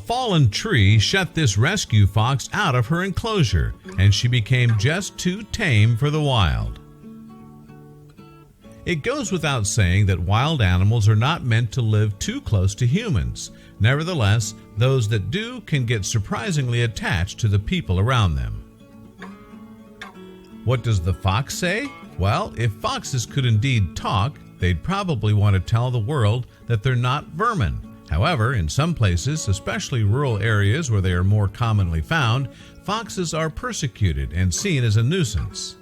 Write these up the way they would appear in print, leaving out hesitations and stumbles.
fallen tree shut this rescue fox out of her enclosure, and she became just too tame for the wild. It goes without saying that wild animals are not meant to live too close to humans. Nevertheless, those that do can get surprisingly attached to the people around them. What does the fox say? Well, if foxes could indeed talk, they'd probably want to tell the world that they're not vermin. However, in some places, especially rural areas where they are more commonly found, foxes are persecuted and seen as a nuisance.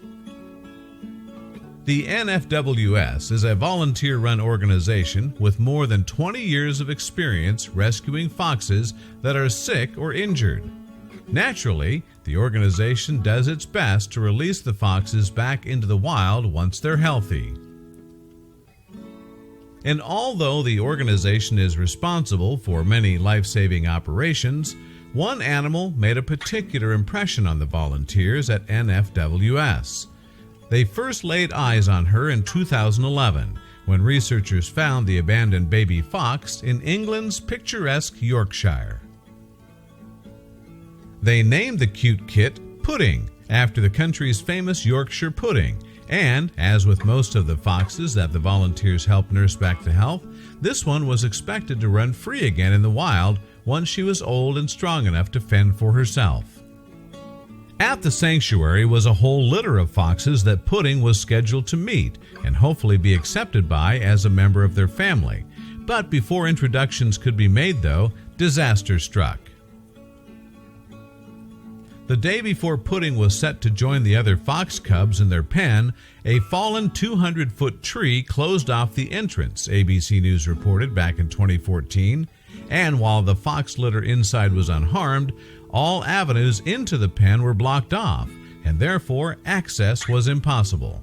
The NFWS is a volunteer-run organization with more than 20 years of experience rescuing foxes that are sick or injured. Naturally, the organization does its best to release the foxes back into the wild once they're healthy. And although the organization is responsible for many life-saving operations, one animal made a particular impression on the volunteers at NFWS. They first laid eyes on her in 2011, when researchers found the abandoned baby fox in England's picturesque Yorkshire. They named the cute kit Pudding, after the country's famous Yorkshire pudding, and, as with most of the foxes that the volunteers helped nurse back to health, this one was expected to run free again in the wild once she was old and strong enough to fend for herself. At the sanctuary was a whole litter of foxes that Pudding was scheduled to meet and hopefully be accepted by as a member of their family. But before introductions could be made, though, disaster struck. The day before Pudding was set to join the other fox cubs in their pen, a fallen 200-foot tree closed off the entrance, ABC News reported back in 2014. And while the fox litter inside was unharmed, all avenues into the pen were blocked off, and therefore access was impossible.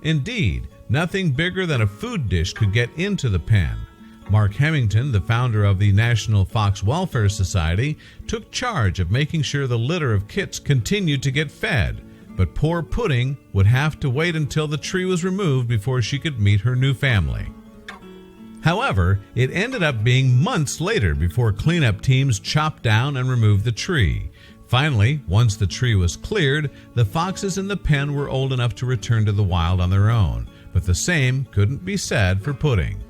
Indeed, nothing bigger than a food dish could get into the pen. Mark Hemington, the founder of the National Fox Welfare Society, took charge of making sure the litter of kits continued to get fed, but poor Pudding would have to wait until the tree was removed before she could meet her new family. However, it ended up being months later before cleanup teams chopped down and removed the tree. Finally, once the tree was cleared, the foxes in the pen were old enough to return to the wild on their own, but the same couldn't be said for Pudding.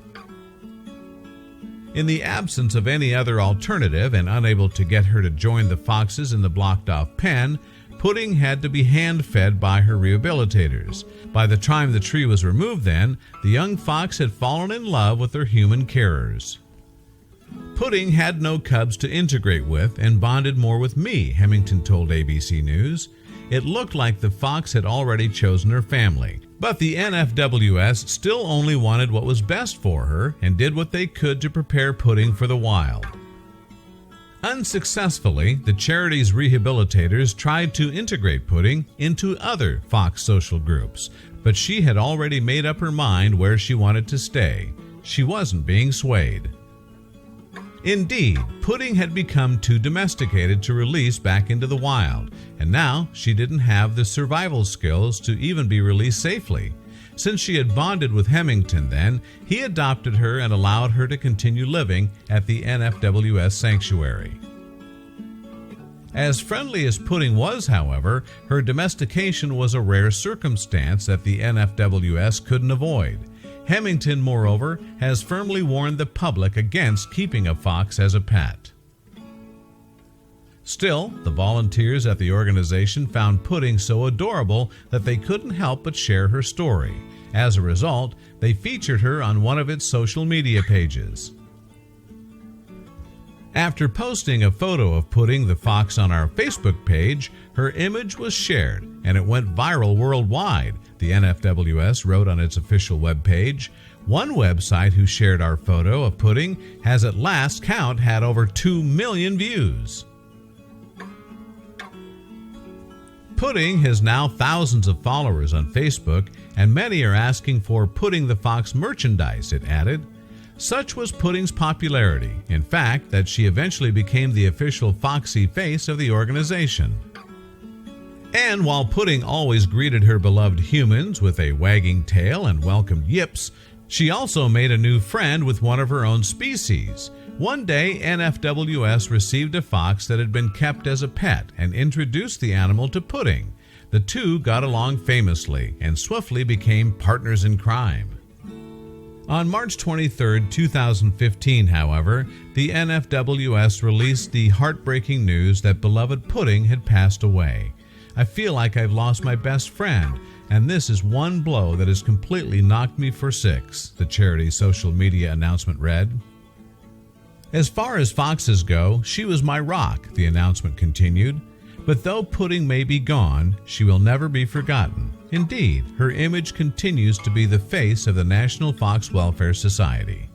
In the absence of any other alternative and unable to get her to join the foxes in the blocked-off pen, Pudding had to be hand-fed by her rehabilitators. By the time the tree was removed then, the young fox had fallen in love with her human carers. Pudding had no cubs to integrate with and bonded more with me, Hemington told ABC News. It looked like the fox had already chosen her family. But the NFWS still only wanted what was best for her and did what they could to prepare Pudding for the wild. Unsuccessfully, the charity's rehabilitators tried to integrate Pudding into other fox social groups, but she had already made up her mind where she wanted to stay. She wasn't being swayed. Indeed, Pudding had become too domesticated to release back into the wild, and now she didn't have the survival skills to even be released safely. Since she had bonded with Hemington then, he adopted her and allowed her to continue living at the NFWS sanctuary. As friendly as Pudding was, however, her domestication was a rare circumstance that the NFWS couldn't avoid. Hemington, moreover, has firmly warned the public against keeping a fox as a pet. Still, the volunteers at the organization found Pudding so adorable that they couldn't help but share her story. As a result, they featured her on one of its social media pages. After posting a photo of Pudding the fox on our Facebook page, her image was shared and it went viral worldwide, the NFWS wrote on its official webpage. One website who shared our photo of Pudding has at last count had over 2 million views. Pudding has now thousands of followers on Facebook, and many are asking for Pudding the Fox merchandise, it added. Such was Pudding's popularity, in fact, that she eventually became the official foxy face of the organization. And while Pudding always greeted her beloved humans with a wagging tail and welcomed yips, she also made a new friend with one of her own species. One day, NFWS received a fox that had been kept as a pet and introduced the animal to Pudding. The two got along famously and swiftly became partners in crime. On March 23, 2015, however, the NFWS released the heartbreaking news that beloved Pudding had passed away. I feel like I've lost my best friend, and this is one blow that has completely knocked me for six, the charity's social media announcement read. As far as foxes go, she was my rock, the announcement continued. But though Pudding may be gone, she will never be forgotten. Indeed, her image continues to be the face of the National Fox Welfare Society.